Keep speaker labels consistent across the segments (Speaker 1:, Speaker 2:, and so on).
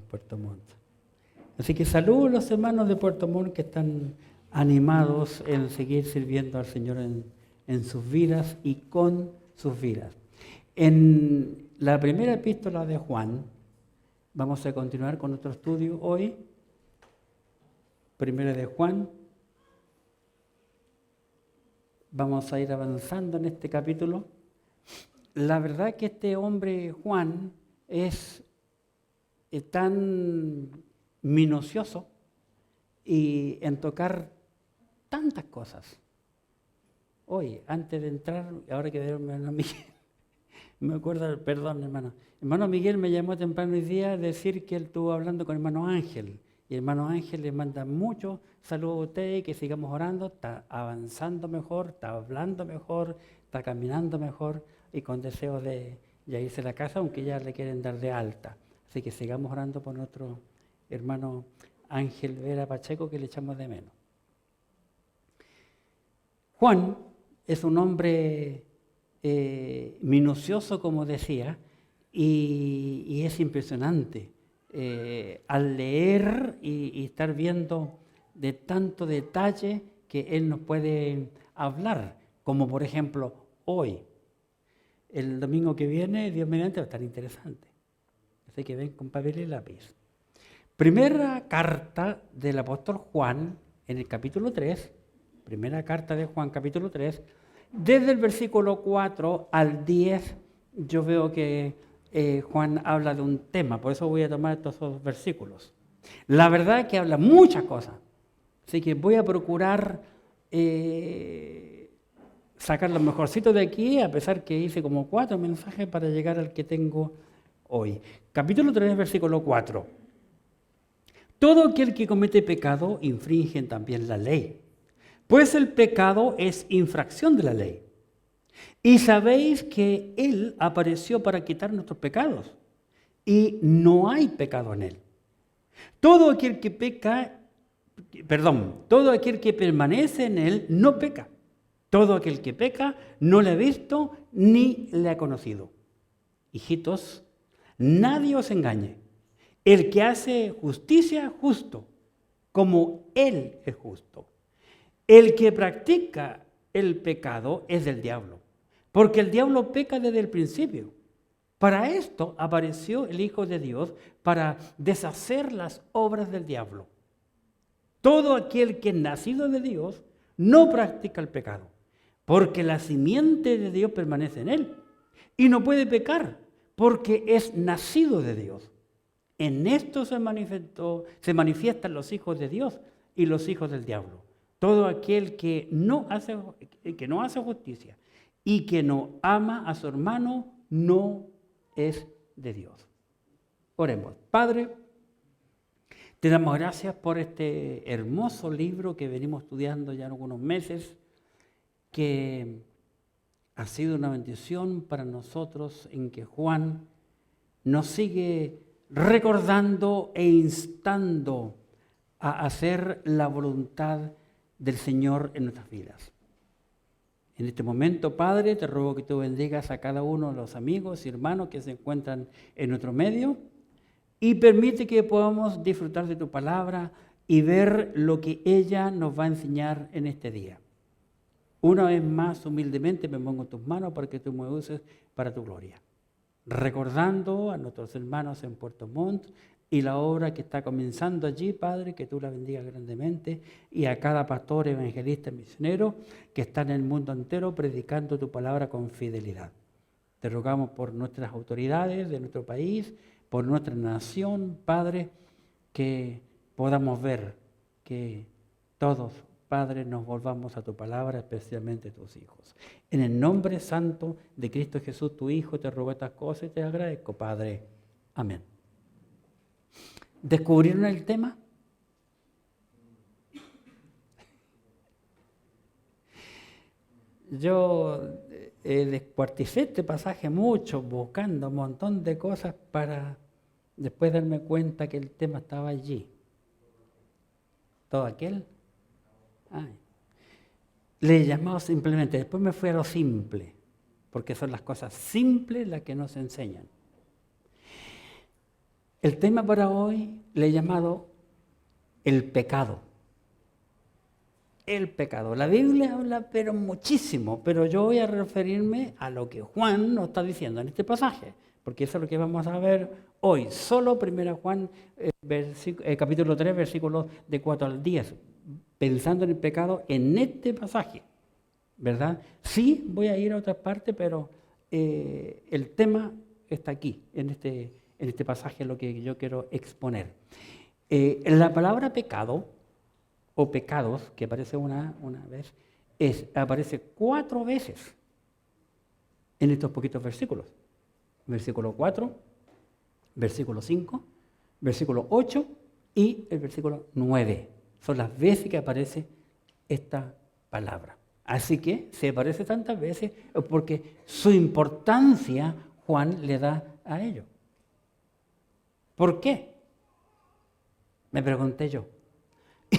Speaker 1: Puerto Montt. Así que saludo a los hermanos de Puerto Montt que están animados en seguir sirviendo al Señor en sus vidas y con sus vidas. En la primera epístola de Juan, vamos a continuar con nuestro estudio hoy. Primera de Juan. Vamos a ir avanzando en este capítulo. La verdad que este hombre Juan es tan minucioso y en tocar tantas cosas. Hoy, antes de entrar, ahora que veo a hermano Miguel, me acuerdo, perdón hermano, hermano Miguel me llamó temprano hoy día a decir que él estuvo hablando con hermano Ángel, y hermano Ángel le manda muchos saludos a ustedes, que sigamos orando, está avanzando mejor, está hablando mejor, está caminando mejor, y con deseo de ya irse a la casa, aunque ya le quieren dar de alta. Así que sigamos orando por nuestro hermano Ángel Vera Pacheco, que le echamos de menos. Juan es un hombre minucioso, como decía, y es impresionante. Al leer y estar viendo de tanto detalle que él nos puede hablar, como por ejemplo hoy. El domingo que viene, Dios mediante, va a estar interesante. Así que ven con papel y lápiz. Primera carta del apóstol Juan, en el capítulo 3, primera carta de Juan, capítulo 3, desde el versículo 4 al 10, yo veo que Juan habla de un tema, por eso voy a tomar estos dos versículos. La verdad es que habla muchas cosas, así que voy a procurar sacar lo mejorcito de aquí, a pesar que hice como 4 mensajes para llegar al que tengo hoy. Capítulo 3, versículo 4. Todo aquel que comete pecado infringe también la ley, pues el pecado es infracción de la ley. Y sabéis que Él apareció para quitar nuestros pecados, y no hay pecado en Él. Todo aquel que permanece en Él no peca. Todo aquel que peca no le ha visto ni le ha conocido. Hijitos, nadie os engañe. El que hace justicia, justo, como Él es justo. El que practica el pecado es del diablo, porque el diablo peca desde el principio. Para esto apareció el Hijo de Dios, para deshacer las obras del diablo. Todo aquel que es nacido de Dios no practica el pecado, porque la simiente de Dios permanece en él, y no puede pecar, porque es nacido de Dios. En esto se manifiestan los hijos de Dios y los hijos del diablo. Todo aquel que no hace justicia y que no ama a su hermano no es de Dios. Oremos. Padre, te damos gracias por este hermoso libro que venimos estudiando ya en algunos meses, que ha sido una bendición para nosotros, en que Juan nos sigue recordando e instando a hacer la voluntad del Señor en nuestras vidas. En este momento, Padre, te ruego que tú bendigas a cada uno de los amigos y hermanos que se encuentran en nuestro medio, y permite que podamos disfrutar de tu palabra y ver lo que ella nos va a enseñar en este día. Una vez más, humildemente me pongo en tus manos para que tú me uses para tu gloria. Recordando a nuestros hermanos en Puerto Montt y la obra que está comenzando allí, Padre, que tú la bendigas grandemente, y a cada pastor, evangelista, misionero que está en el mundo entero predicando tu palabra con fidelidad. Te rogamos por nuestras autoridades de nuestro país, por nuestra nación, Padre, que podamos ver que todos, Padre, nos volvamos a tu palabra, especialmente tus hijos. En el nombre santo de Cristo Jesús, tu Hijo, te ruego estas cosas y te agradezco, Padre. Amén. ¿Descubrieron el tema? Yo descuarticé este pasaje mucho, buscando un montón de cosas para después darme cuenta que el tema estaba allí. Todo aquel. Le he llamado simplemente, después me fui a lo simple, porque son las cosas simples las que nos enseñan. El tema para hoy le he llamado el pecado. El pecado. La Biblia habla pero muchísimo, pero yo voy a referirme a lo que Juan nos está diciendo en este pasaje, porque eso es lo que vamos a ver hoy. Solo 1 Juan capítulo 3, versículos de 4 al 10, pensando en el pecado en este pasaje, ¿verdad? Sí, voy a ir a otra parte, pero el tema está aquí, en este pasaje, lo que yo quiero exponer. La palabra pecado o pecados, que aparece una vez, aparece 4 veces en estos poquitos versículos. Versículo 4, versículo 5, versículo 8 y el versículo 9. Son las veces que aparece esta palabra. Así que se aparece tantas veces porque su importancia Juan le da a ello. ¿Por qué? Me pregunté yo.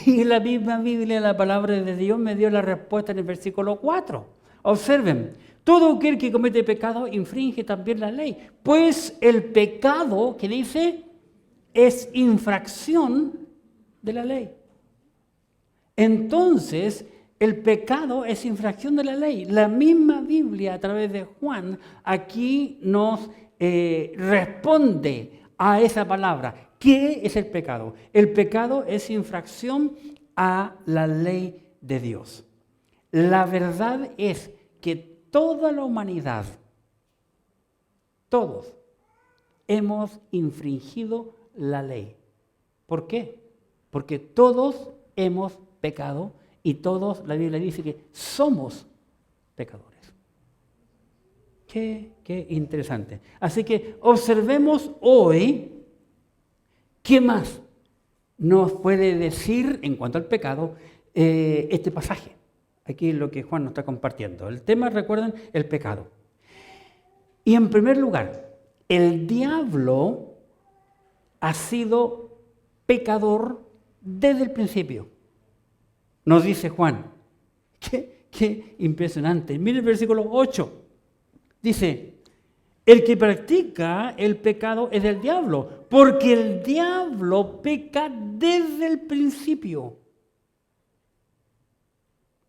Speaker 1: Y la misma Biblia, la palabra de Dios, me dio la respuesta en el versículo 4. Observen, todo aquel que comete pecado infringe también la ley. Pues el pecado, que dice, es infracción de la ley. Entonces, el pecado es infracción de la ley. La misma Biblia, a través de Juan, aquí nos responde a esa palabra. ¿Qué es el pecado? El pecado es infracción a la ley de Dios. La verdad es que toda la humanidad, todos, hemos infringido la ley. ¿Por qué? Porque todos hemos pecado y todos, la Biblia dice que somos pecadores. Qué interesante. Así que observemos hoy qué más nos puede decir en cuanto al pecado este pasaje. Aquí es lo que Juan nos está compartiendo. El tema, recuerden, el pecado. Y en primer lugar, el diablo ha sido pecador desde el principio. Nos dice Juan. Qué impresionante. Mire el versículo 8. Dice, el que practica el pecado es del diablo, porque el diablo peca desde el principio.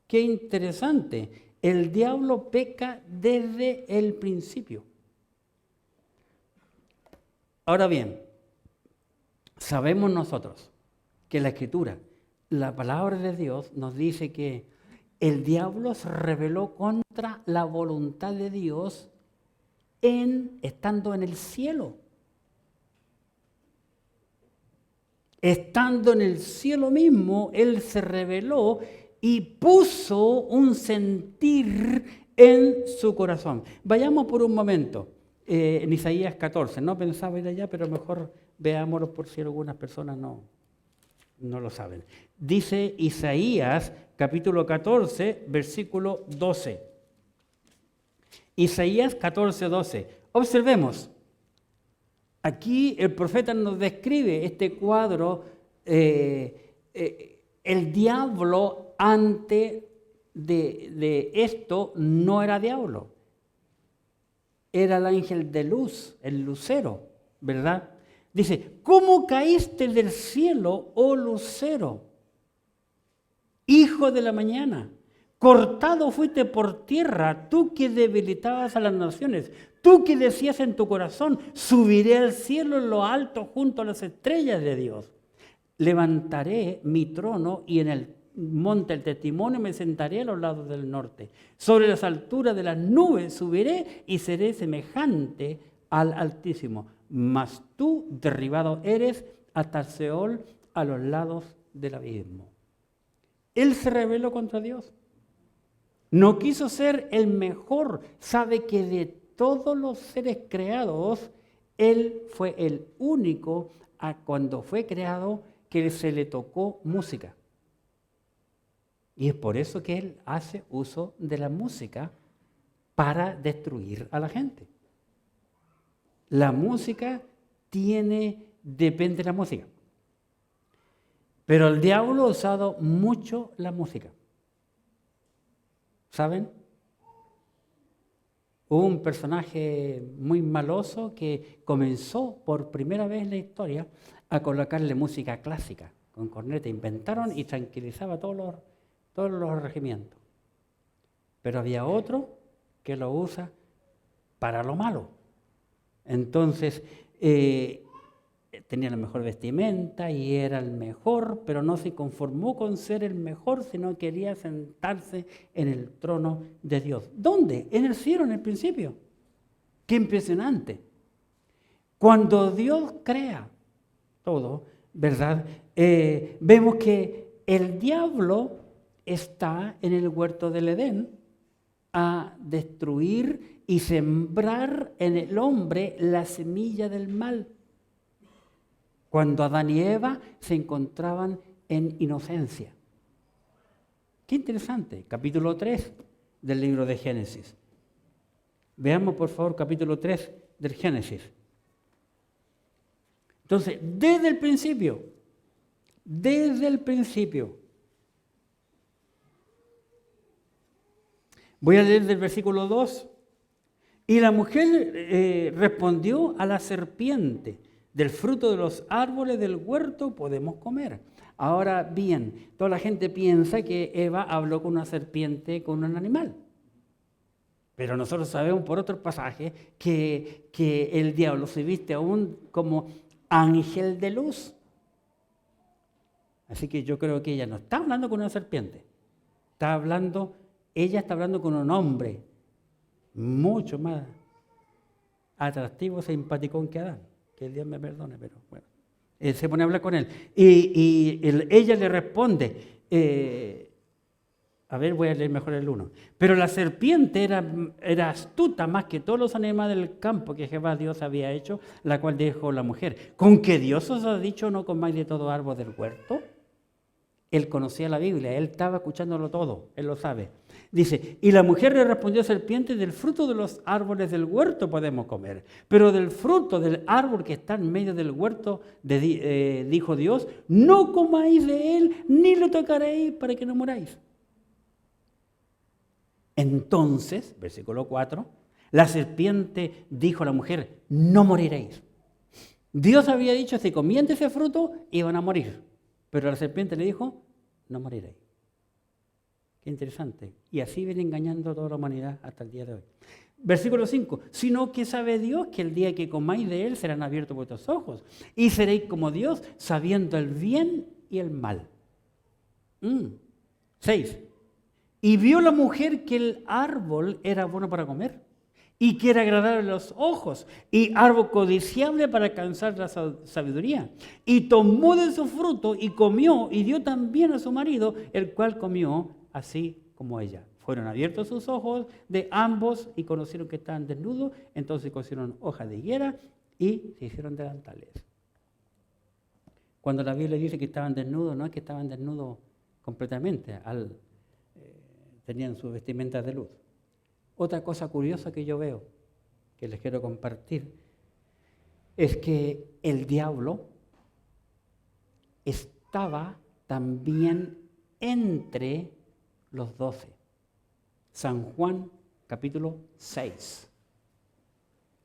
Speaker 1: Qué interesante. El diablo peca desde el principio. Ahora bien, sabemos nosotros que la Escritura, la palabra de Dios, nos dice que el diablo se rebeló contra la voluntad de Dios estando en el cielo. Estando en el cielo mismo, él se rebeló y puso un sentir en su corazón. Vayamos por un momento en Isaías 14. No pensaba ir allá, pero mejor veámoslo por si algunas personas no lo saben. Dice Isaías capítulo 14, versículo 12. Isaías 14, 12. Observemos. Aquí el profeta nos describe este cuadro, el diablo antes de esto no era diablo, era el ángel de luz, el lucero, ¿verdad? Dice, ¿cómo caíste del cielo, oh lucero, hijo de la mañana? Cortado fuiste por tierra, tú que debilitabas a las naciones, tú que decías en tu corazón, subiré al cielo en lo alto junto a las estrellas de Dios. Levantaré mi trono y en el monte el testimonio me sentaré a los lados del norte. Sobre las alturas de las nubes subiré y seré semejante al Altísimo. Mas tú derribado eres hasta el Seol, a los lados del abismo. Él se rebeló contra Dios. No quiso ser el mejor. Sabe que de todos los seres creados, él fue el único cuando fue creado que se le tocó música. Y es por eso que él hace uso de la música para destruir a la gente. La música depende de la música. Pero el diablo ha usado mucho la música. ¿Saben? hubo un personaje muy maloso que comenzó por primera vez en la historia a colocarle música clásica con corneta. Inventaron y tranquilizaba a todos los regimientos. Pero había otro que lo usa para lo malo. Entonces, tenía la mejor vestimenta y era el mejor, pero no se conformó con ser el mejor, sino quería sentarse en el trono de Dios. ¿Dónde? En el cielo, en el principio. ¡Qué impresionante! Cuando Dios crea todo, ¿verdad? Vemos que el diablo está en el huerto del Edén a destruir y sembrar en el hombre la semilla del mal. Cuando Adán y Eva se encontraban en inocencia. Qué interesante, capítulo 3 del libro de Génesis. Veamos por favor capítulo 3 del Génesis. Entonces, desde el principio, voy a leer del versículo 2. Y la mujer respondió a la serpiente: del fruto de los árboles del huerto podemos comer. Ahora bien, toda la gente piensa que Eva habló con una serpiente, con un animal. Pero nosotros sabemos por otro pasaje que el diablo se viste aún como ángel de luz. Así que yo creo que ella no está hablando con una serpiente. Ella está hablando con un hombre mucho más atractivo, simpático que Adán. Que Dios me perdone, pero bueno. Se pone a hablar con él. Ella le responde, a ver, voy a leer mejor el 1. Pero la serpiente era astuta más que todos los animales del campo que Jehová Dios había hecho, la cual dijo la mujer: ¿con qué Dios os ha dicho no comáis de todo árbol del huerto? Él conocía la Biblia, él estaba escuchándolo todo, él lo sabe. Dice, y la mujer le respondió a la serpiente: del fruto de los árboles del huerto podemos comer, pero del fruto del árbol que está en medio del huerto, dijo Dios, no comáis de él, ni lo tocaréis para que no muráis. Entonces, versículo 4, la serpiente dijo a la mujer: no moriréis. Dios había dicho, si comían de ese fruto, iban a morir. Pero la serpiente le dijo, no moriréis. Qué interesante. Y así viene engañando a toda la humanidad hasta el día de hoy. Versículo 5. Sino que sabe Dios que el día que comáis de él serán abiertos vuestros ojos y seréis como Dios, sabiendo el bien y el mal. 6. Y vio la mujer que el árbol era bueno para comer y que era agradable a los ojos y árbol codiciable para alcanzar la sabiduría. Y tomó de su fruto y comió y dio también a su marido, el cual comió así como ella. Fueron abiertos sus ojos de ambos y conocieron que estaban desnudos, entonces cosieron hojas de higuera y se hicieron delantales. Cuando la Biblia dice que estaban desnudos, no es que estaban desnudos completamente, tenían sus vestimentas de luz. Otra cosa curiosa que yo veo, que les quiero compartir, es que el diablo estaba también entre los 12. San Juan capítulo 6.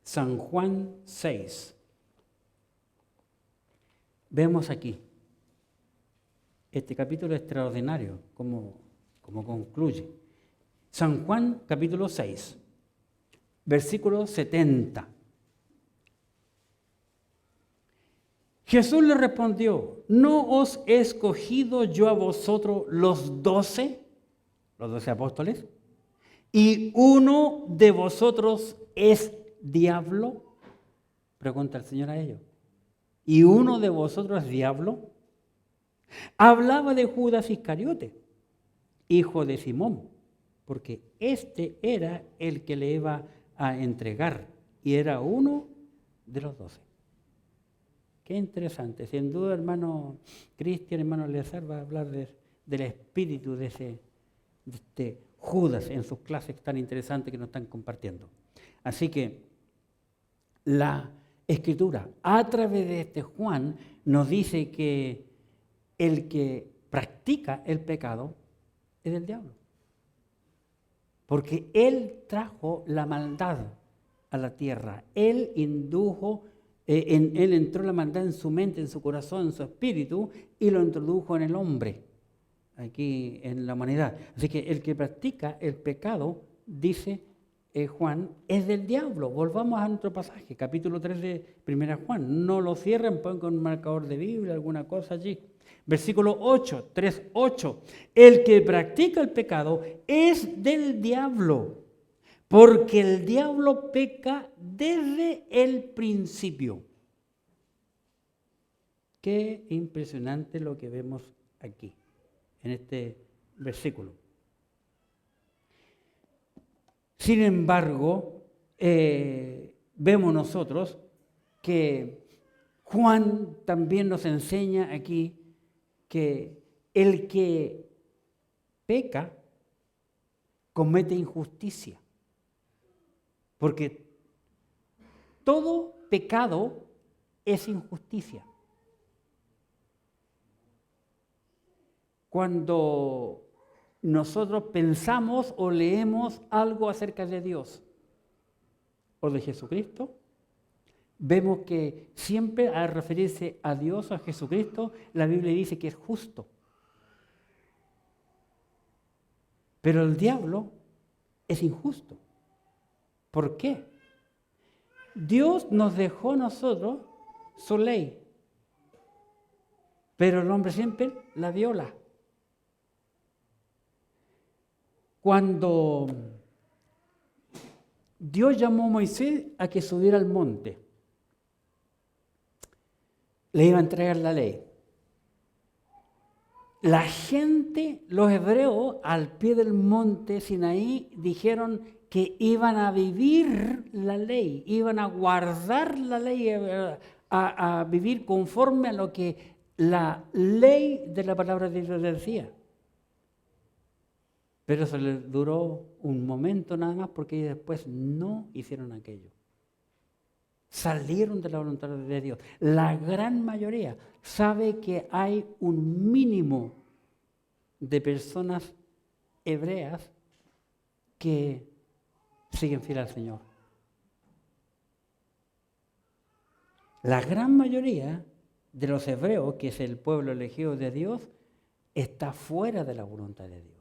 Speaker 1: San Juan 6. Vemos aquí. Este capítulo es extraordinario, como concluye. San Juan capítulo 6, versículo 70. Jesús le respondió: ¿no os he escogido yo a vosotros los 12 apóstoles? ¿Y uno de vosotros es diablo? Pregunta el Señor a ellos. ¿Y uno de vosotros es diablo? Hablaba de Judas Iscariote, hijo de Simón, porque este era el que le iba a entregar y era uno de los 12. Qué interesante. Sin duda, hermano Cristian, hermano Eleazar, va a hablar del espíritu de este Judas en sus clases tan interesantes que nos están compartiendo. Así que la Escritura, a través de este Juan, nos dice que el que practica el pecado es del diablo. porque Él trajo la maldad a la tierra. Él indujo, Él entró la maldad en su mente, en su corazón, en su espíritu, y lo introdujo en el hombre, aquí en la humanidad. Así que el que practica el pecado, dice Juan, es del diablo. Volvamos a nuestro pasaje, capítulo 3 de 1 Juan. No lo cierren, pongan con un marcador de Biblia, alguna cosa allí. Versículo 8, 3:8. El que practica el pecado es del diablo, porque el diablo peca desde el principio. Qué impresionante lo que vemos aquí, en este versículo. Sin embargo, vemos nosotros que Juan también nos enseña aquí que el que peca comete injusticia. Porque todo pecado es injusticia. Cuando nosotros pensamos o leemos algo acerca de Dios o de Jesucristo, vemos que siempre al referirse a Dios o a Jesucristo, la Biblia dice que es justo. Pero el diablo es injusto. ¿Por qué? Dios nos dejó a nosotros su ley, pero el hombre siempre la viola. Cuando Dios llamó a Moisés a que subiera al monte, le iba a entregar la ley. La gente, los hebreos, al pie del monte Sinaí, dijeron que iban a vivir la ley, iban a guardar la ley, a vivir conforme a lo que la ley de la palabra de Dios decía. Pero eso les duró un momento nada más, porque ellos después no hicieron aquello. Salieron de la voluntad de Dios. La gran mayoría sabe que hay un mínimo de personas hebreas que siguen fieles al Señor. La gran mayoría de los hebreos, que es el pueblo elegido de Dios, está fuera de la voluntad de Dios.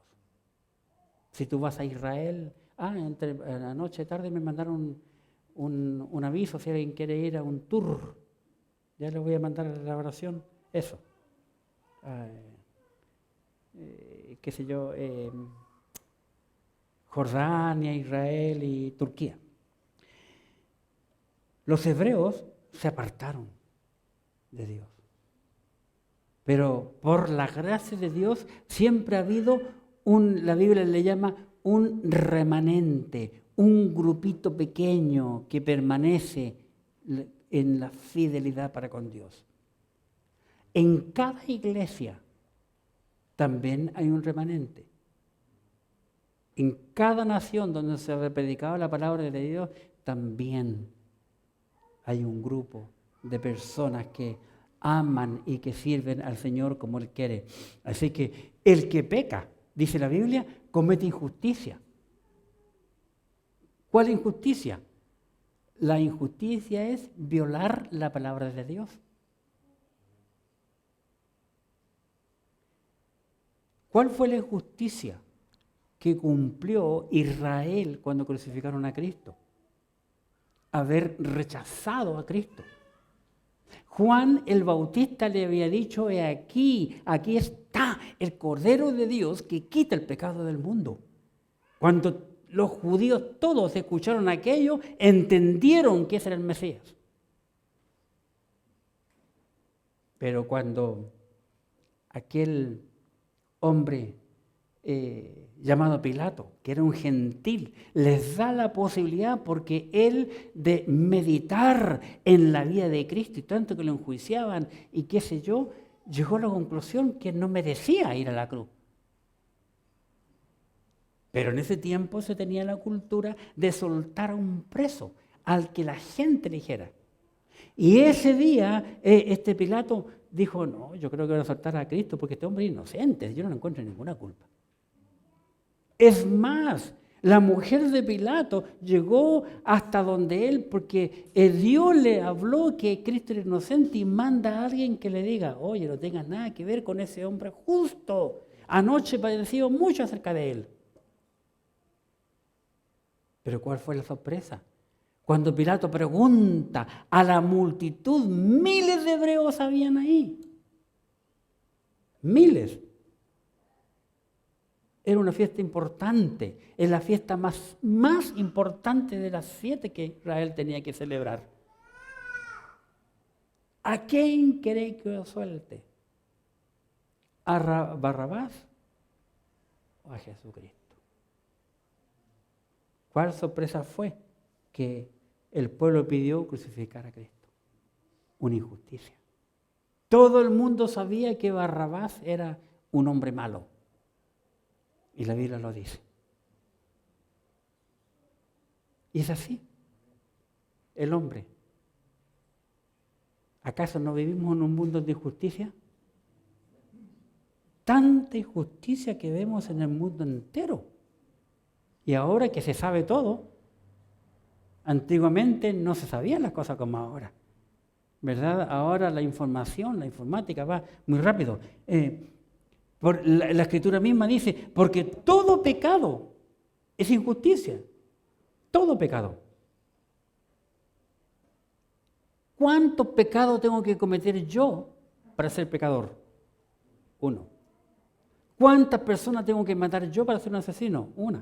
Speaker 1: Si tú vas a Israel, anoche tarde me mandaron un aviso si alguien quiere ir a un tour. Ya le voy a mandar la oración. Eso. Qué sé yo, Jordania, Israel y Turquía. Los hebreos se apartaron de Dios. Pero por la gracia de Dios siempre ha habido la Biblia le llama un remanente, un grupito pequeño que permanece en la fidelidad para con Dios. En cada iglesia también hay un remanente. En cada nación donde se ha predicado la palabra de Dios, también hay un grupo de personas que aman y que sirven al Señor como Él quiere. Así que el que peca, dice la Biblia, comete injusticia. ¿Cuál injusticia? La injusticia es violar la palabra de Dios. ¿Cuál fue la injusticia que cumplió Israel cuando crucificaron a Cristo? Haber rechazado a Cristo. Juan el Bautista le había dicho, aquí está el Cordero de Dios que quita el pecado del mundo. Cuando los judíos todos escucharon aquello, entendieron que ese era el Mesías. Pero cuando aquel hombre llamado Pilato, que era un gentil, les da la posibilidad, porque él de meditar en la vida de Cristo y tanto que lo enjuiciaban y qué sé yo, llegó a la conclusión que no merecía ir a la cruz. Pero en ese tiempo se tenía la cultura de soltar a un preso al que la gente eligiera. Y ese día este Pilato dijo, no, yo creo que voy a soltar a Cristo porque este hombre es inocente, yo no le encuentro ninguna culpa. Es más, La mujer de Pilato llegó hasta donde él, porque Dios le habló que Cristo era inocente y manda a alguien que le diga, oye, no tengas nada que ver con ese hombre justo. Anoche padeció mucho acerca de él. Pero ¿cuál fue la sorpresa? Cuando Pilato pregunta a la multitud, miles de hebreos habían ahí. Miles. Era una fiesta importante, es la fiesta más importante de las 7 que Israel tenía que celebrar. ¿A quién queréis que os suelte? ¿A Barrabás o a Jesucristo? ¿Cuál sorpresa fue? Que el pueblo pidió crucificar a Cristo. Una injusticia. Todo el mundo sabía que Barrabás era un hombre malo. Y la Biblia lo dice. Y es así. El hombre. ¿Acaso no vivimos en un mundo de injusticia? Tanta injusticia que vemos en el mundo entero. Y ahora que se sabe todo, antiguamente no se sabían las cosas como ahora. ¿Verdad? Ahora la información, la informática va muy rápido. La Escritura misma dice, porque todo pecado es injusticia. Todo pecado. ¿Cuántos pecados tengo que cometer yo para ser pecador? 1. ¿Cuántas personas tengo que matar yo para ser un asesino? 1.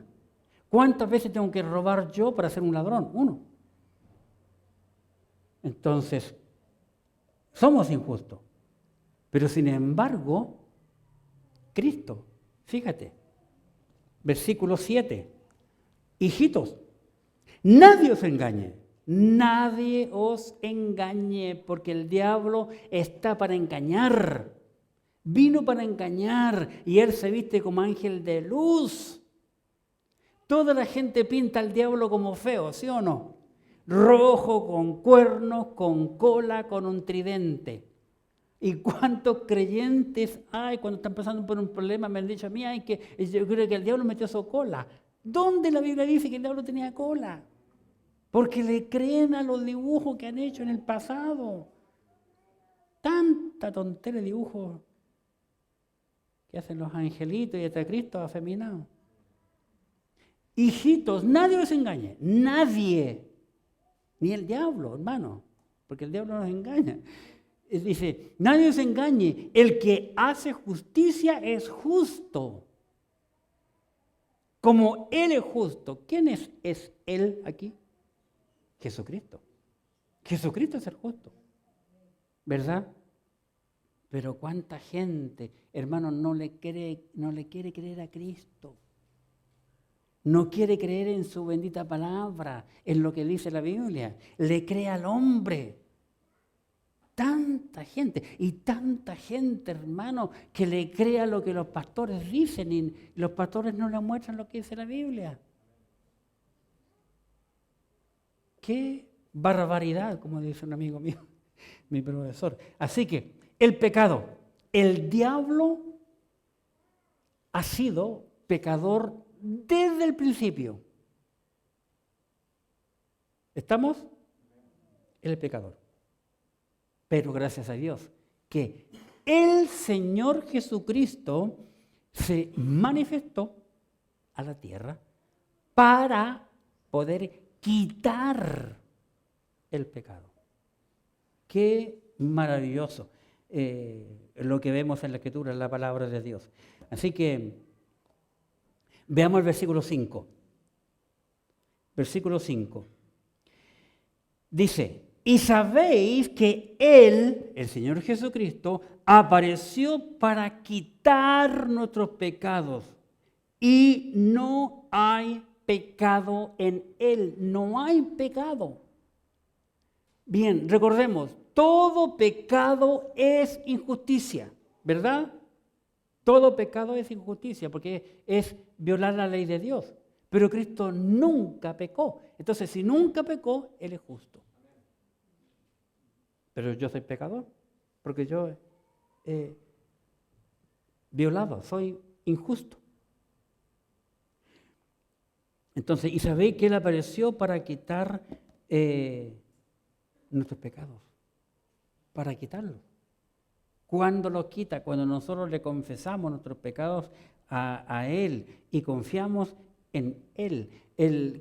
Speaker 1: ¿Cuántas veces tengo que robar yo para ser un ladrón? 1. Entonces, somos injustos. Pero sin embargo, Cristo, fíjate, versículo 7, hijitos, nadie os engañe, porque el diablo está para engañar, vino para engañar y él se viste como ángel de luz. Toda la gente pinta al diablo como feo, ¿sí o no? Rojo, con cuernos, con cola, con un tridente. ¿Y cuántos creyentes hay cuando están pasando por un problema? Me han dicho a mí, yo creo que el diablo metió su cola. ¿Dónde la Biblia dice que el diablo tenía cola? Porque le creen a los dibujos que han hecho en el pasado. Tanta tontería de dibujos que hacen los angelitos y hasta Cristo afeminado. Hijitos, nadie os engañe, nadie. Ni el diablo, hermano, porque el diablo nos engaña. Dice, nadie os engañe, el que hace justicia es justo. Como Él es justo. ¿Quién es Él aquí? Jesucristo. Jesucristo es el justo. ¿Verdad? Pero cuánta gente, hermano, no le quiere creer a Cristo. No quiere creer en su bendita palabra, en lo que dice la Biblia. Le cree al hombre. Tanta gente, hermano, que le crea lo que los pastores dicen y los pastores no le muestran lo que dice la Biblia. ¡Qué barbaridad!, como dice un amigo mío, mi profesor. Así que el pecado, el diablo ha sido pecador desde el principio. ¿Estamos? Él es pecador. Pero gracias a Dios que el Señor Jesucristo se manifestó a la tierra para poder quitar el pecado. Qué maravilloso lo que vemos en la Escritura, en la palabra de Dios. Así que veamos el versículo 5. Versículo 5. Dice, y sabéis que Él, el Señor Jesucristo, apareció para quitar nuestros pecados. Y no hay pecado en Él. No hay pecado. Bien, recordemos, todo pecado es injusticia, ¿verdad? Todo pecado es injusticia porque es violar la ley de Dios. Pero Cristo nunca pecó. Entonces, si nunca pecó, Él es justo. Pero yo soy pecador, porque yo he violado, soy injusto. Entonces, y sabéis que Él apareció para quitar nuestros pecados, para quitarlos. ¿Cuándo los quita? Cuando nosotros le confesamos nuestros pecados a Él y confiamos en Él.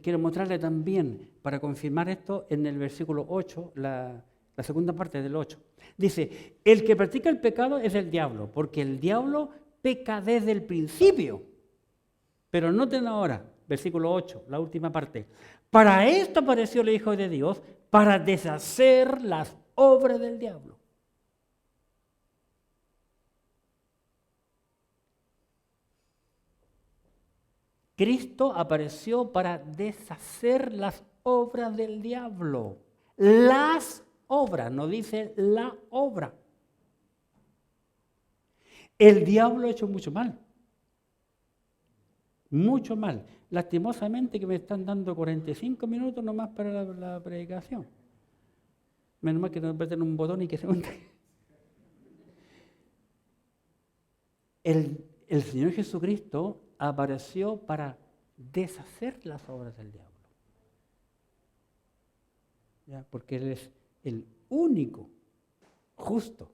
Speaker 1: Quiero mostrarle también, para confirmar esto, en el versículo 8, la segunda parte del 8. Dice, el que practica el pecado es el diablo, porque el diablo peca desde el principio. Pero noten ahora, versículo 8, la última parte. Para esto apareció el Hijo de Dios, para deshacer las obras del diablo. Cristo apareció para deshacer las obras del diablo. Las obras, no dice la obra. El diablo ha hecho mucho mal. Mucho mal. Lastimosamente que me están dando 45 minutos nomás para la predicación. Menos mal que no aprieten un botón y que se monte. El Señor Jesucristo apareció para deshacer las obras del diablo. ¿Ya? Porque Él es el único justo.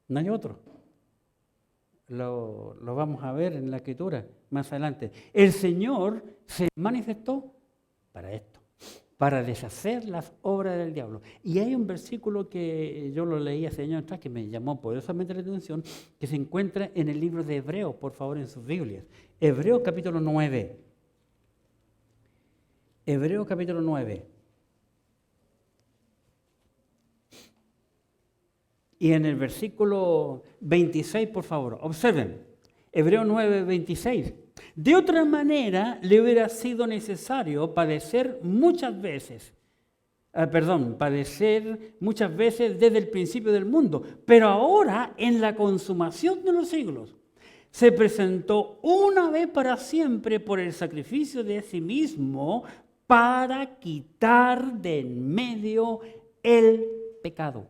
Speaker 1: No hay otro. Lo vamos a ver en la Escritura más adelante. El Señor se manifestó para esto, para deshacer las obras del diablo. Y hay un versículo que yo lo leí hace años atrás que me llamó poderosamente la atención, que se encuentra en el libro de Hebreos, por favor, en sus Biblias. Hebreos capítulo 9. Hebreos capítulo 9. Y en el versículo 26, por favor, observen, Hebreos 9, 26. De otra manera, le hubiera sido necesario padecer muchas veces desde el principio del mundo, pero ahora, en la consumación de los siglos, se presentó una vez para siempre por el sacrificio de sí mismo para quitar de en medio el pecado.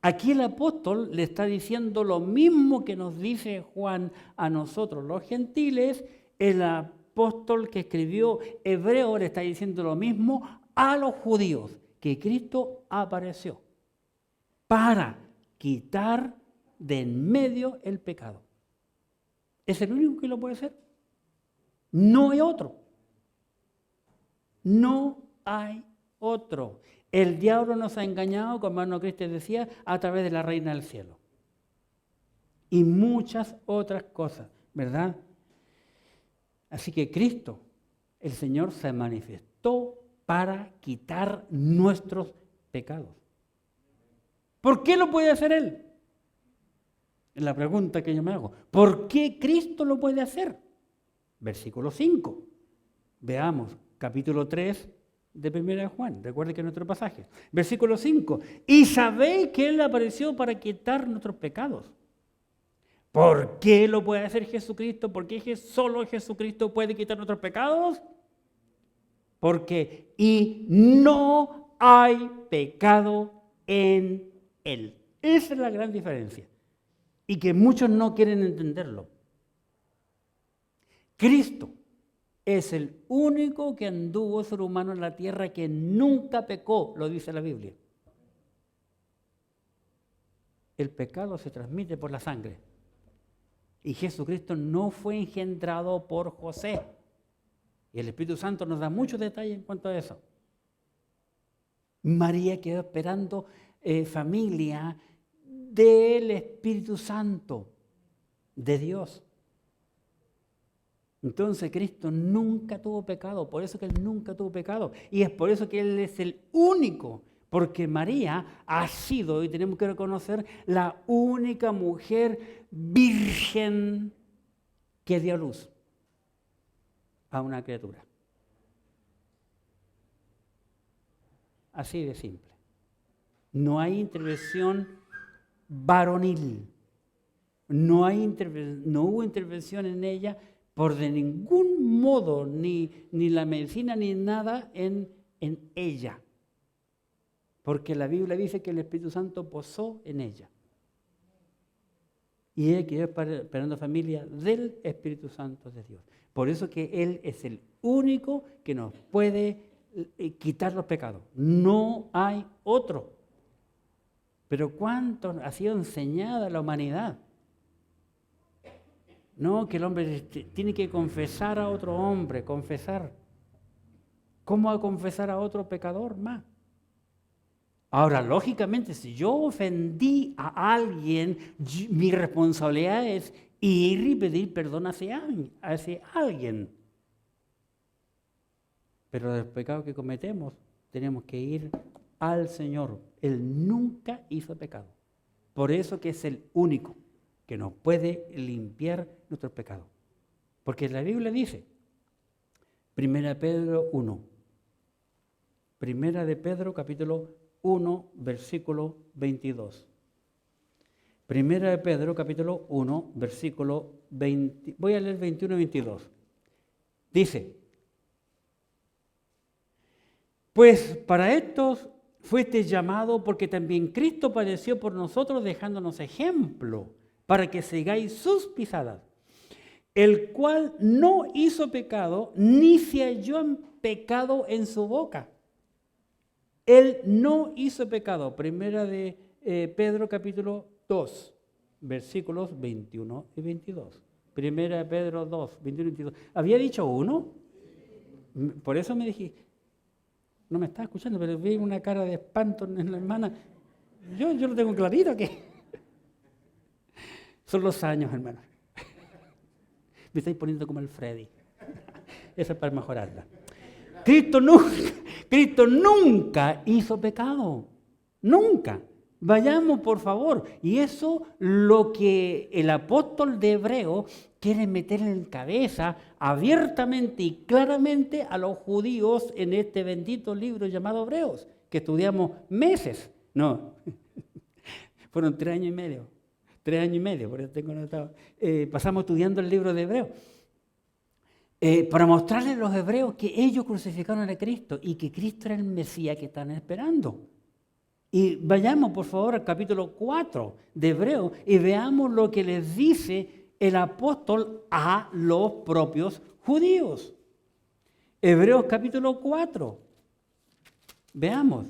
Speaker 1: Aquí el apóstol le está diciendo lo mismo que nos dice Juan a nosotros los gentiles. El apóstol que escribió Hebreo le está diciendo lo mismo a los judíos, que Cristo apareció para quitar de en medio el pecado. ¿Es el único que lo puede hacer? No hay otro. No hay otro. El diablo nos ha engañado, como hermano Cristian decía, a través de la reina del cielo. Y muchas otras cosas, ¿verdad? Así que Cristo, el Señor, se manifestó para quitar nuestros pecados. ¿Por qué lo puede hacer Él? Es la pregunta que yo me hago. ¿Por qué Cristo lo puede hacer? Versículo 5. Veamos, capítulo 3 de 1 Juan. Recuerde que es nuestro pasaje. Versículo 5. Y sabéis que Él apareció para quitar nuestros pecados. ¿Por qué lo puede hacer Jesucristo? ¿Por qué solo Jesucristo puede quitar nuestros pecados? Porque no hay pecado en Él. Esa es la gran diferencia. Y que muchos no quieren entenderlo. Cristo es el único que anduvo ser humano en la tierra que nunca pecó, lo dice la Biblia. El pecado se transmite por la sangre. Y Jesucristo no fue engendrado por José. Y el Espíritu Santo nos da muchos detalles en cuanto a eso. María quedó esperando familia del Espíritu Santo, de Dios. Entonces Cristo nunca tuvo pecado, por eso que Él nunca tuvo pecado. Y es por eso que Él es el único, porque María ha sido, y tenemos que reconocer, la única mujer virgen que dio a luz a una criatura. Así de simple. No hay intervención varonil. No hubo intervención en ella por de ningún modo, ni la medicina ni nada en ella. Porque la Biblia dice que el Espíritu Santo posó en ella. Y ella quedó esperando familia del Espíritu Santo de Dios. Por eso que Él es el único que nos puede quitar los pecados. No hay otro. Pero ¿cuánto ha sido enseñada la humanidad? No, que el hombre tiene que confesar a otro hombre, confesar. ¿Cómo va a confesar a otro pecador más? Ahora, lógicamente, si yo ofendí a alguien, mi responsabilidad es ir y pedir perdón hacia alguien. Pero del pecado que cometemos, tenemos que ir al Señor. Él nunca hizo pecado. Por eso que es el único que nos puede limpiar nuestros pecados. Porque la Biblia dice, 1 Pedro 1, 1 de Pedro capítulo 1, versículo 22. 1 de Pedro capítulo 1, versículo 20, voy a leer 21 y 22. Dice, pues para estos fuiste llamado porque también Cristo padeció por nosotros dejándonos ejemplo para que sigáis sus pisadas, el cual no hizo pecado ni se halló en pecado en su boca. Él no hizo pecado. Primera de Pedro capítulo 2, versículos 21 y 22. Primera de Pedro 2, 21 y 22. ¿Había dicho uno? Por eso me dije, no me estaba escuchando, pero vi una cara de espanto en la hermana. Yo lo tengo clarito que son los años, hermano. Me estáis poniendo como el Freddy. Eso es para mejorarla. Cristo nunca hizo pecado. Nunca. Vayamos, por favor. Y eso lo que el apóstol de Hebreo quiere meter en cabeza abiertamente y claramente a los judíos en este bendito libro llamado Hebreos, que estudiamos meses. No, fueron 3 años y medio. 3 años y medio, por eso tengo anotado. Pasamos estudiando el libro de Hebreos. Para mostrarles a los hebreos que ellos crucificaron a Cristo y que Cristo era el Mesías que están esperando. Y vayamos, por favor, al capítulo 4 de Hebreos y veamos lo que les dice el apóstol a los propios judíos. Hebreos capítulo 4. Veamos.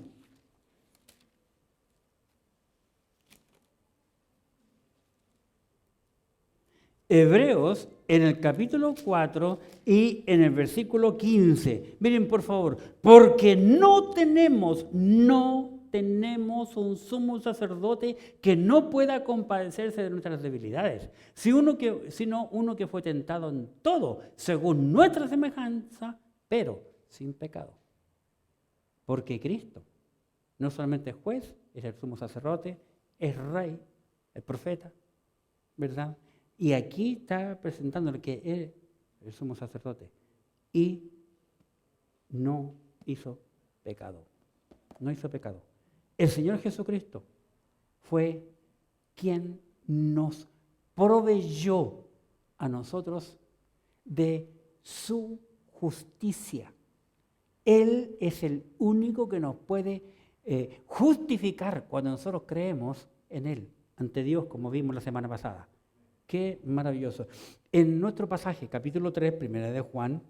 Speaker 1: Hebreos en el capítulo 4 y en el versículo 15. Miren, por favor, porque no tenemos un sumo sacerdote que no pueda compadecerse de nuestras debilidades, sino uno que fue tentado en todo, según nuestra semejanza, pero sin pecado. Porque Cristo no solamente es juez, es el sumo sacerdote, es rey, es profeta, ¿verdad? Y aquí está presentándole que él es el sumo sacerdote y no hizo pecado. No hizo pecado. El Señor Jesucristo fue quien nos proveyó a nosotros de su justicia. Él es el único que nos puede justificar cuando nosotros creemos en Él, ante Dios, como vimos la semana pasada. Qué maravilloso. En nuestro pasaje, capítulo 3, primera de Juan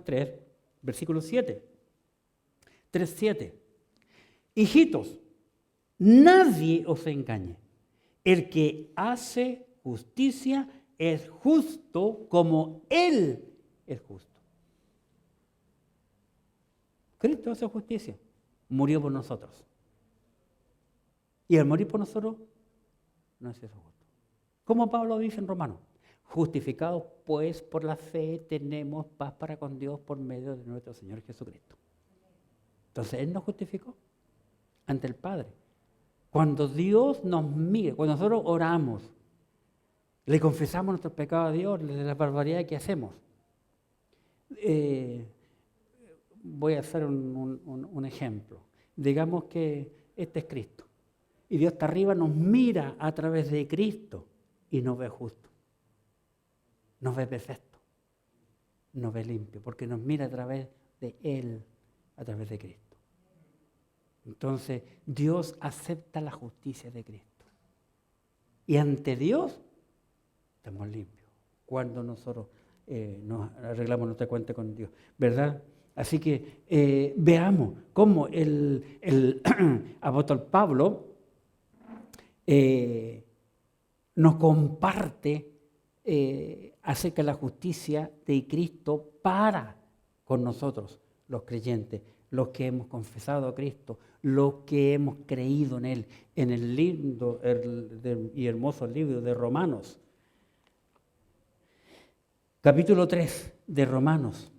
Speaker 1: 3, versículo 7. 3:7. Hijitos, nadie os engañe. El que hace justicia es justo como Él es justo. Cristo hace justicia. Murió por nosotros. Y al morir por nosotros, no es eso justo. Como Pablo dice en Romanos, justificados pues por la fe tenemos paz para con Dios por medio de nuestro Señor Jesucristo. Entonces Él nos justificó ante el Padre. Cuando Dios nos mira, cuando nosotros oramos, le confesamos nuestros pecados a Dios, de la barbaridad que hacemos. Voy a hacer un ejemplo. Digamos que este es Cristo. Y Dios está arriba, nos mira a través de Cristo y nos ve justo. Nos ve perfecto. Nos ve limpio, porque nos mira a través de Él, a través de Cristo. Entonces, Dios acepta la justicia de Cristo. Y ante Dios, estamos limpios. Cuando nosotros nos arreglamos nuestra cuenta con Dios, ¿verdad? Así que veamos cómo el apóstol Pablo nos comparte acerca de la justicia de Cristo para con nosotros, los creyentes, los que hemos confesado a Cristo, los que hemos creído en Él, en el lindo y hermoso libro de Romanos. Capítulo 3 de Romanos.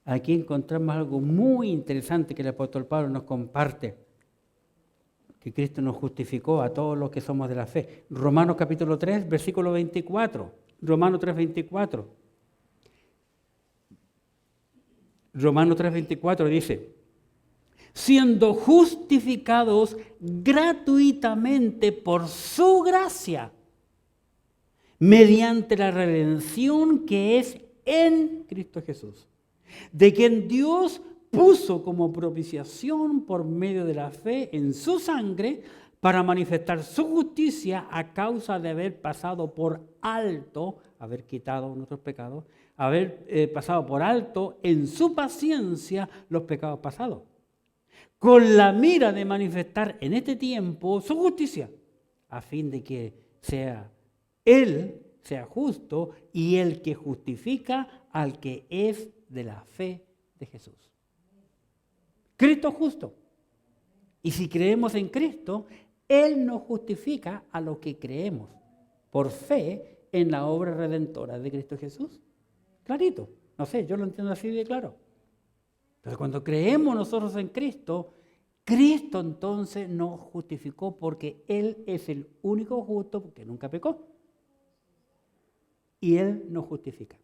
Speaker 1: Aquí encontramos algo muy interesante que el apóstol Pablo nos comparte, que Cristo nos justificó a todos los que somos de la fe. Romanos capítulo 3, versículo 24. Romanos 3, 24. Romanos 3, 24 dice: siendo justificados gratuitamente por su gracia, mediante la redención que es en Cristo Jesús, de quien Dios puso como propiciación por medio de la fe en su sangre para manifestar su justicia a causa de haber pasado por alto, haber quitado nuestros pecados, haber pasado por alto en su paciencia los pecados pasados, con la mira de manifestar en este tiempo su justicia, a fin de que Él sea justo y el que justifica al que es de la fe de Jesús. Cristo es justo. Y si creemos en Cristo, Él nos justifica a los que creemos por fe en la obra redentora de Cristo Jesús. Clarito. No sé, yo lo entiendo así de claro. Pero cuando creemos nosotros en Cristo, Cristo entonces nos justificó porque Él es el único justo porque nunca pecó. Y Él nos justifica.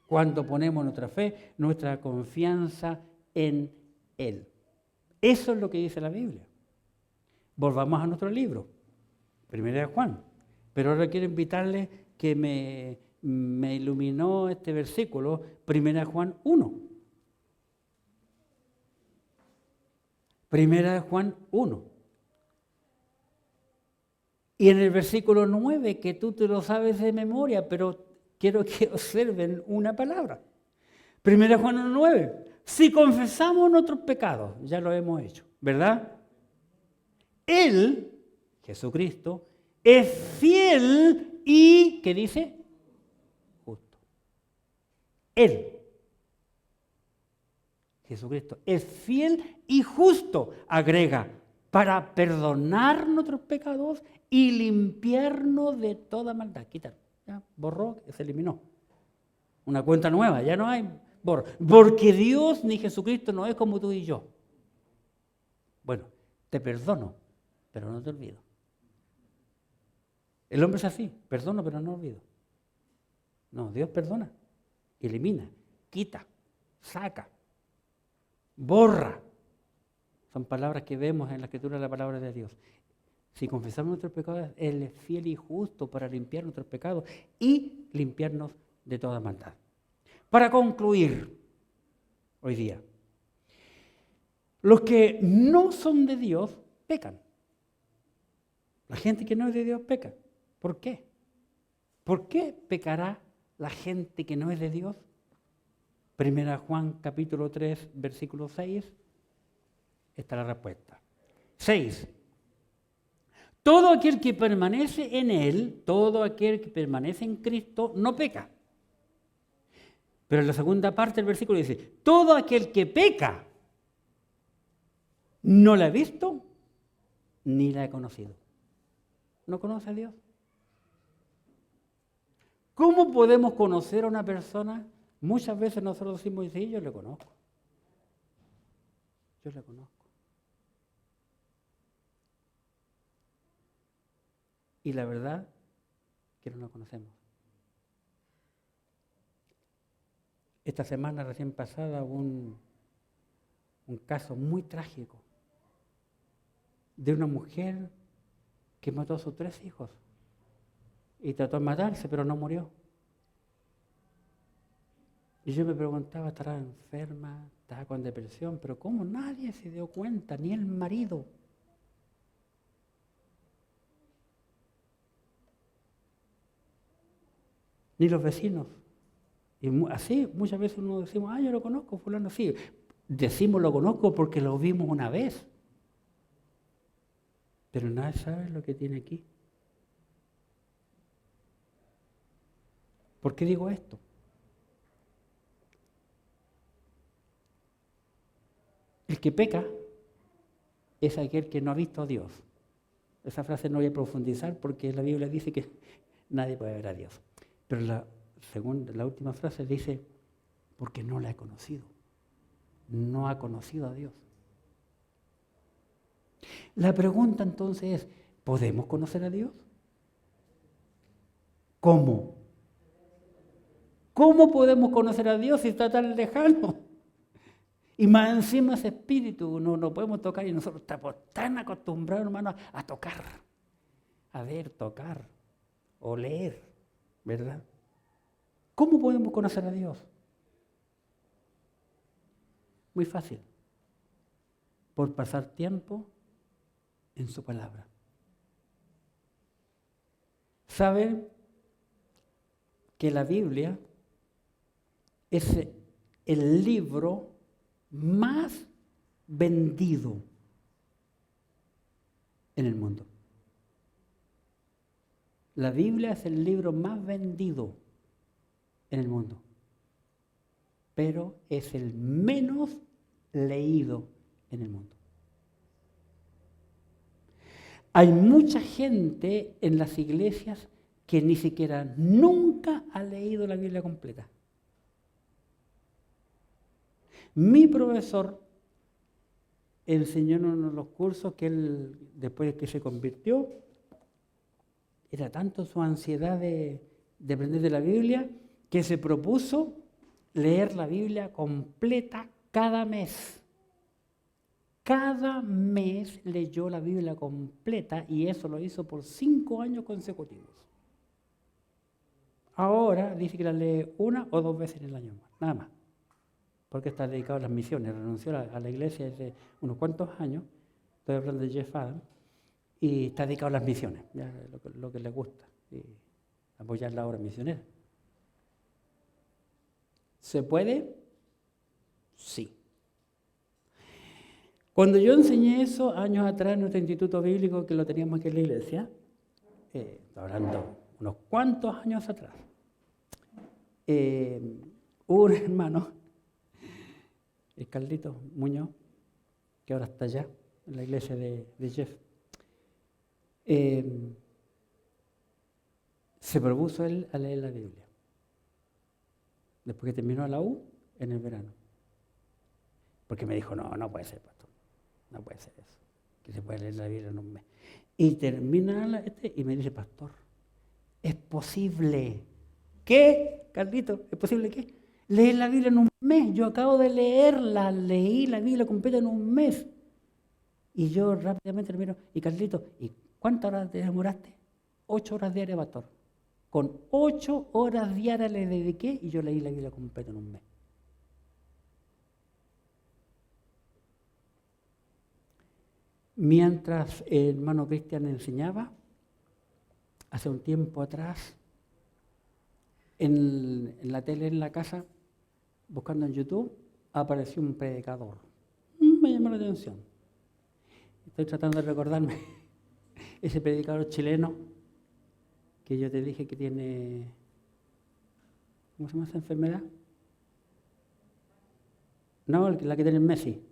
Speaker 1: Cuando ponemos nuestra fe, nuestra confianza en Él. Eso es lo que dice la Biblia. Volvamos a nuestro libro, 1 de Juan. Pero ahora quiero invitarle que me iluminó este versículo, 1 de Juan 1. 1 de Juan 1. Y en el versículo 9, que tú te lo sabes de memoria, pero quiero que observen una palabra. 1 de Juan 1:9. Si confesamos nuestros pecados, ya lo hemos hecho, ¿verdad? Él, Jesucristo, es fiel y, ¿qué dice? Justo. Él, Jesucristo, es fiel y justo, agrega, para perdonar nuestros pecados y limpiarnos de toda maldad. Quita, ya borró, se eliminó. Una cuenta nueva, ya no hay borro. Porque Dios ni Jesucristo no es como tú y yo. Bueno, te perdono, pero no te olvido. El hombre es así, perdono, pero no olvido. No, Dios perdona, elimina, quita, saca, borra. Son palabras que vemos en la escritura de la palabra de Dios. Si confesamos nuestros pecados, Él es fiel y justo para limpiar nuestros pecados y limpiarnos de toda maldad. Para concluir hoy día, los que no son de Dios pecan. La gente que no es de Dios peca. ¿Por qué? ¿Por qué pecará la gente que no es de Dios? 1 Juan capítulo 3, versículo 6. Está la respuesta. 6. Todo aquel que permanece en Él, todo aquel que permanece en Cristo, no peca. Pero en la segunda parte del versículo dice, todo aquel que peca, no la ha visto ni la ha conocido. ¿No conoce a Dios? ¿Cómo podemos conocer a una persona? Muchas veces nosotros decimos, sí, yo le conozco. Yo le conozco. Y la verdad que no lo conocemos. Esta semana recién pasada hubo un caso muy trágico de una mujer que mató a sus 3 hijos y trató de matarse, pero no murió. Y yo me preguntaba, ¿estará enferma? ¿Estará con depresión? Pero ¿cómo? Nadie se dio cuenta, ni el marido. ni los vecinos. Y así muchas veces uno decimos, yo lo conozco, fulano, sí. Decimos lo conozco porque lo vimos una vez. Pero nadie sabe lo que tiene aquí. ¿Por qué digo esto? El que peca es aquel que no ha visto a Dios. Esa frase no voy a profundizar porque la Biblia dice que nadie puede ver a Dios. Pero la última frase dice, porque no la he conocido. No ha conocido a Dios. La pregunta entonces es, ¿podemos conocer a Dios? ¿Cómo? ¿Cómo podemos conocer a Dios si está tan lejano? Y más encima ese espíritu no podemos tocar y nosotros estamos tan acostumbrados, hermanos, a tocar, a ver, tocar, oler, ¿verdad? ¿Cómo podemos conocer a Dios? Muy fácil. Por pasar tiempo en su palabra. ¿Saben que la Biblia es el libro más vendido en el mundo? La Biblia es el libro más vendido en el mundo, pero es el menos leído en el mundo. Hay mucha gente en las iglesias que ni siquiera nunca ha leído la Biblia completa. Mi profesor enseñó en uno de los cursos que él, después de que se convirtió, era tanto su ansiedad de aprender de la Biblia, que se propuso leer la Biblia completa cada mes. Cada mes leyó la Biblia completa y eso lo hizo por 5 años consecutivos. Ahora dice que la lee 1 o 2 veces en el año, nada más. Porque está dedicado a las misiones, renunció a la iglesia hace unos cuantos años, estoy hablando de Jeff Adams, y está dedicado a las misiones, ya, lo que le gusta, y apoyar la obra misionera. ¿Se puede? Sí. Cuando yo enseñé eso años atrás en nuestro instituto bíblico, que lo teníamos aquí en la iglesia, hablando unos cuantos años atrás, hubo un hermano, el Carlito Muñoz, que ahora está allá en la iglesia de Jeff, se propuso él a leer la Biblia. Después que terminó la U, en el verano. Porque me dijo, no puede ser, pastor. No puede ser eso. Que se puede leer la Biblia en un mes. Y termina y me dice, pastor, es posible. ¿Qué, Carlito? ¿Es posible qué? Leer la Biblia en un mes. Yo acabo de leerla, leí la Biblia completa en un mes. Y yo rápidamente le miro, y Carlito, ¿y cuántas horas te demoraste? 8 horas diarias, pastor. Con 8 horas diarias le dediqué y yo leí la Biblia completa en un mes. Mientras el hermano Cristian enseñaba, hace un tiempo atrás, en la tele en la casa, buscando en YouTube, apareció un predicador. Me llamó la atención. Estoy tratando de recordarme ese predicador chileno que yo te dije que tiene, ¿cómo se llama esa enfermedad? No, la que tiene Messi.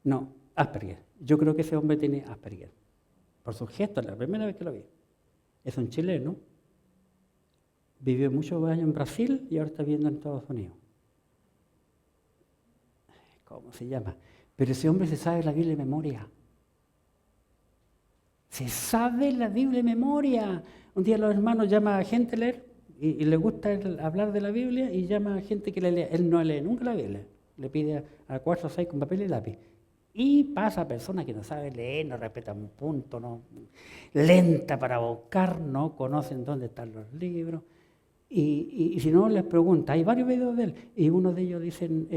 Speaker 1: No, Asperger. Yo creo que ese hombre tiene Asperger. Por sus gestos, la primera vez que lo vi. Es un chileno, vivió muchos años en Brasil y ahora está viviendo en Estados Unidos. ¿Cómo se llama? Pero ese hombre se sabe la Biblia de memoria. Se sabe la Biblia de memoria. Un día los hermanos llaman a gente a leer y le gusta hablar de la Biblia y llama a gente que le lea. Él no lee nunca la Biblia. Le pide a 4 o 6 con papel y lápiz. Y pasa a personas que no saben leer, no respetan un punto, no, lenta para buscar, no conocen dónde están los libros. Y si no, les pregunta, hay varios videos de él, y uno de ellos dicen,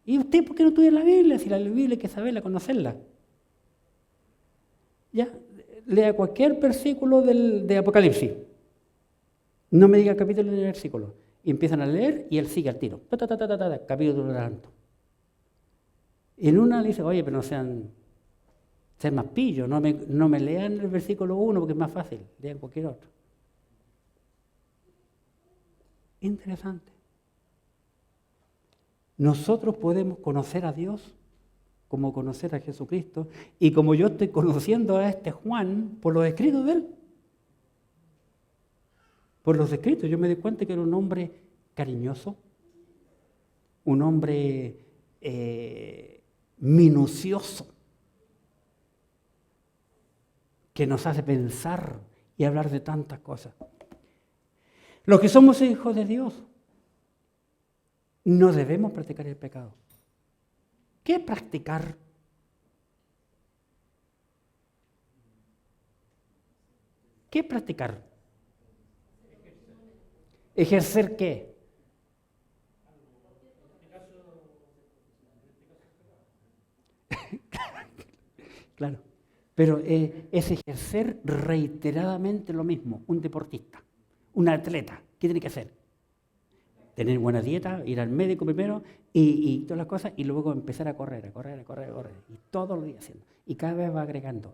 Speaker 1: ¿y usted por qué no estudia la Biblia? Si la Biblia hay que saberla, conocerla. Ya, lea cualquier versículo de Apocalipsis. No me diga capítulo ni versículo. Y empiezan a leer y él sigue al tiro. Capítulo tanto. Y en una le dice, oye, pero no sean más pillos, no me lean el versículo 1 porque es más fácil, lean cualquier otro. Interesante. Nosotros podemos conocer a Dios como conocer a Jesucristo y como yo estoy conociendo a este Juan por los escritos de él. Por los escritos, yo me di cuenta que era un hombre cariñoso, un hombre minucioso, que nos hace pensar y hablar de tantas cosas. Los que somos hijos de Dios, no debemos practicar el pecado. ¿Qué es practicar? ¿Qué es practicar? ¿Ejercer qué? Claro, pero es ejercer reiteradamente lo mismo, un deportista, un atleta. ¿Qué tiene que hacer? Tener buena dieta, ir al médico primero y todas las cosas, y luego empezar a correr. Y todos los días haciendo. Y cada vez va agregando.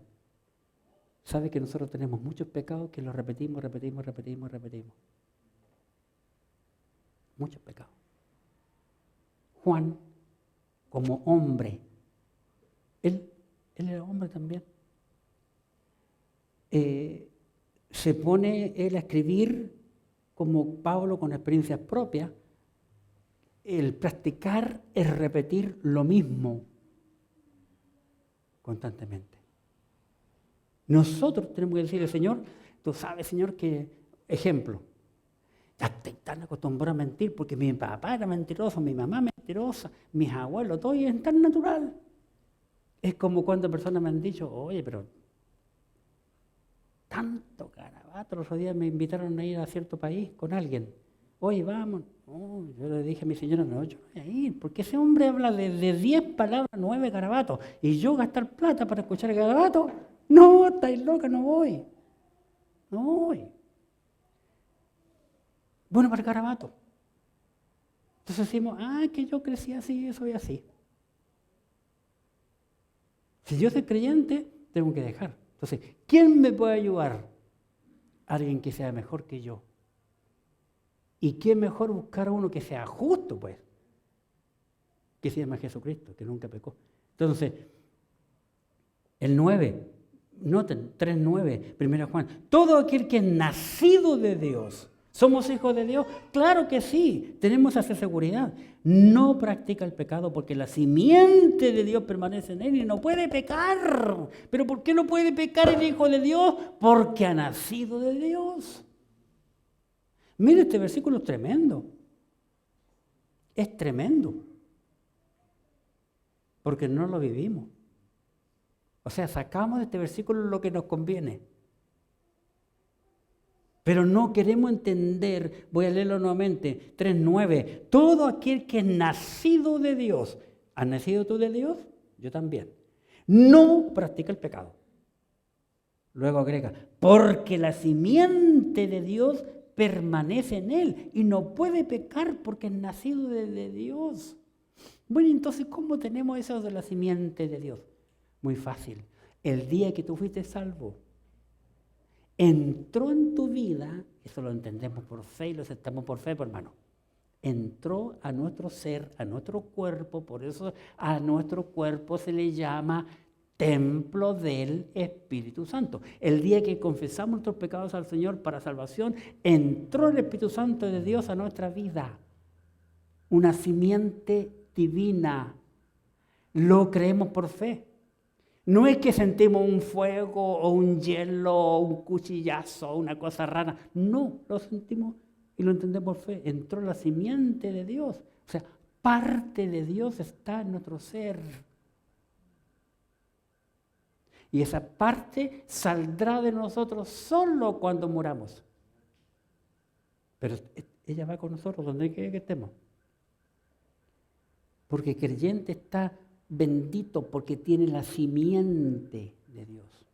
Speaker 1: ¿Sabe que nosotros tenemos muchos pecados que los repetimos? Muchos pecados. Juan, como hombre, él era hombre también. Se pone él a escribir como Pablo con experiencias propias. El practicar es repetir lo mismo constantemente. Nosotros tenemos que decirle, Señor, tú sabes, Señor, que, ejemplo, ya estoy tan acostumbrado a mentir porque mi papá era mentiroso, mi mamá mentirosa, mis abuelos, todo y es tan natural. Es como cuando personas me han dicho, oye, pero tanto garabato. Los otros días me invitaron a ir a cierto país con alguien. Oye, vamos. Oh, yo le dije a mi señora, no, yo no voy a ir, porque ese hombre habla de 10 palabras, 9 garabatos, y yo gastar plata para escuchar garabatos, no, estáis loca, no voy. No voy. Bueno, para el garabato. Entonces decimos, que yo crecí así, soy así. Si yo soy creyente, tengo que dejar. Entonces, ¿quién me puede ayudar? Alguien que sea mejor que yo. ¿Y qué mejor buscar a uno que sea justo, pues? Que se llama Jesucristo, que nunca pecó. Entonces, el 9, noten, 3:9, 1 Juan. Todo aquel que es nacido de Dios. ¿Somos hijos de Dios? Claro que sí, tenemos esa seguridad. No practica el pecado porque la simiente de Dios permanece en él y no puede pecar. ¿Pero por qué no puede pecar el hijo de Dios? Porque ha nacido de Dios. Mire, este versículo es tremendo. Es tremendo. Porque no lo vivimos. O sea, sacamos de este versículo lo que nos conviene. Pero no queremos entender, voy a leerlo nuevamente, 3:9. Todo aquel que es nacido de Dios, ¿has nacido tú de Dios? Yo también. No practica el pecado. Luego agrega, porque la simiente de Dios permanece en él y no puede pecar porque es nacido de Dios. Bueno, entonces, ¿cómo tenemos eso de la simiente de Dios? Muy fácil. El día que tú fuiste salvo, entró en tu vida, eso lo entendemos por fe y lo aceptamos por fe, hermano. Entró a nuestro ser, a nuestro cuerpo, por eso a nuestro cuerpo se le llama templo del Espíritu Santo. El día que confesamos nuestros pecados al Señor para salvación, entró el Espíritu Santo de Dios a nuestra vida. Una simiente divina. Lo creemos por fe. No es que sentimos un fuego o un hielo o un cuchillazo o una cosa rara. No, lo sentimos y lo entendemos por fe. Entró la simiente de Dios. O sea, parte de Dios está en nuestro ser. Y esa parte saldrá de nosotros solo cuando muramos. Pero ella va con nosotros donde quiera que estemos. Porque el creyente está bendito porque tiene la simiente de Dios.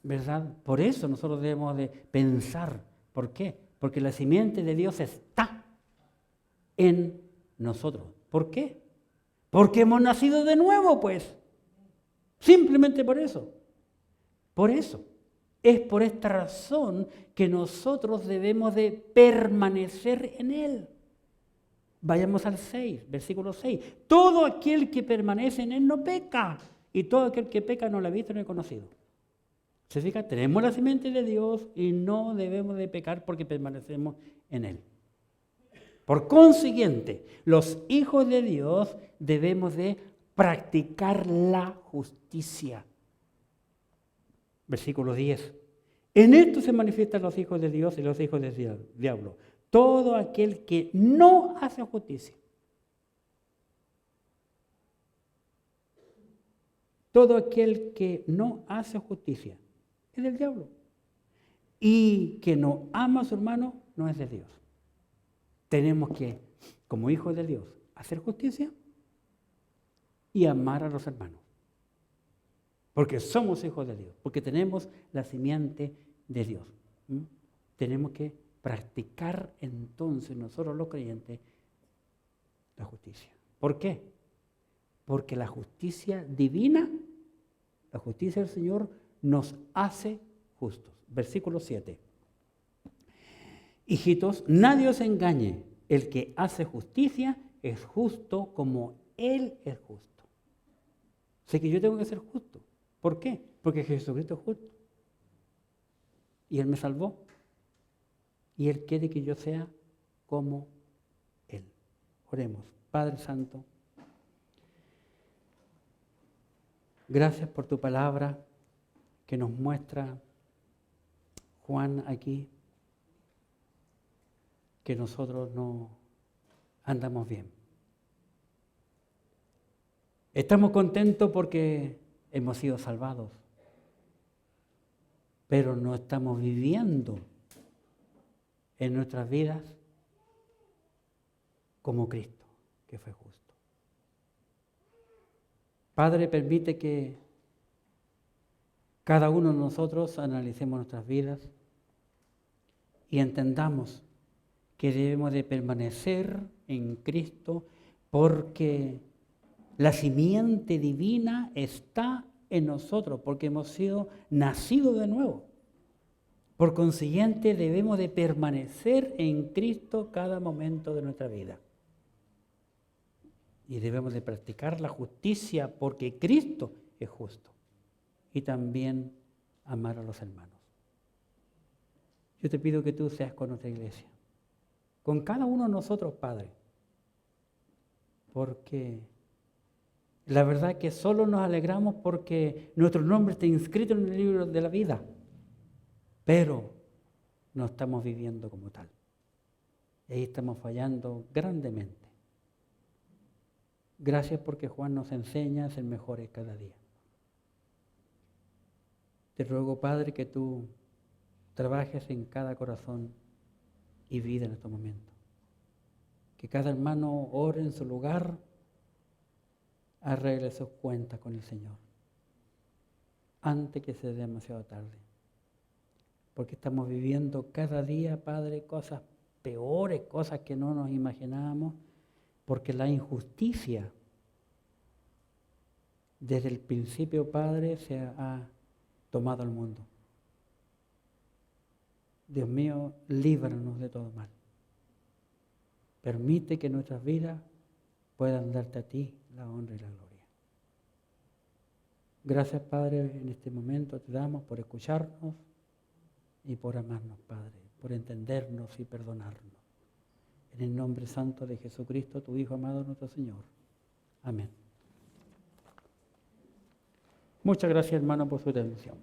Speaker 1: ¿verdad? Por eso nosotros debemos de pensar. ¿Por qué? Porque la simiente de Dios está en nosotros. ¿Por qué? Porque hemos nacido de nuevo, pues. Simplemente por eso. Por eso. Es por esta razón que nosotros debemos de permanecer en Él. Vayamos al 6, versículo 6. Todo aquel que permanece en Él no peca, y todo aquel que peca no lo ha visto ni ha conocido. ¿Se fija? Tenemos la simiente de Dios y no debemos de pecar porque permanecemos en Él. Por consiguiente, los hijos de Dios debemos de practicar la justicia. Versículo 10. En esto se manifiestan los hijos de Dios y los hijos del diablo. Todo aquel que no hace justicia. Todo aquel que no hace justicia es del diablo. Y que no ama a su hermano no es de Dios. Tenemos que, como hijos de Dios, hacer justicia y amar a los hermanos. Porque somos hijos de Dios, porque tenemos la simiente de Dios. Tenemos que practicar entonces nosotros los creyentes la justicia. ¿Por qué? Porque la justicia divina, la justicia del Señor, nos hace justos. Versículo 7. Hijitos, nadie os engañe. El que hace justicia es justo como Él es justo. Sé que yo tengo que ser justo. ¿Por qué? Porque Jesucristo es justo. Y Él me salvó. Y Él quiere que yo sea como Él. Oremos. Padre Santo, gracias por tu palabra que nos muestra Juan aquí, que nosotros no andamos bien. Estamos contentos porque hemos sido salvados, pero no estamos viviendo en nuestras vidas como Cristo, que fue justo. Padre, permite que cada uno de nosotros analicemos nuestras vidas y entendamos que debemos de permanecer en Cristo porque la simiente divina está en nosotros, porque hemos sido nacidos de nuevo. Por consiguiente, debemos de permanecer en Cristo cada momento de nuestra vida. Y debemos de practicar la justicia porque Cristo es justo. Y también amar a los hermanos. Yo te pido que tú seas con nuestra iglesia. Con cada uno de nosotros, Padre. Porque la verdad es que solo nos alegramos porque nuestro nombre está inscrito en el libro de la vida. Pero no estamos viviendo como tal. Y ahí estamos fallando grandemente. Gracias porque Juan nos enseña a ser mejores cada día. Te ruego, Padre, que tú trabajes en cada corazón y vida en estos momentos. Que cada hermano ore en su lugar, arregle sus cuentas con el Señor, antes que sea demasiado tarde. Porque estamos viviendo cada día, Padre, cosas peores, cosas que no nos imaginábamos, porque la injusticia desde el principio, Padre, se ha tomado el mundo. Dios mío, líbranos de todo mal. Permite que nuestras vidas puedan darte a ti la honra y la gloria. Gracias, Padre, en este momento te damos por escucharnos y por amarnos, Padre, por entendernos y perdonarnos. En el nombre santo de Jesucristo, tu Hijo amado, nuestro Señor. Amén. Muchas gracias, hermano, por su atención.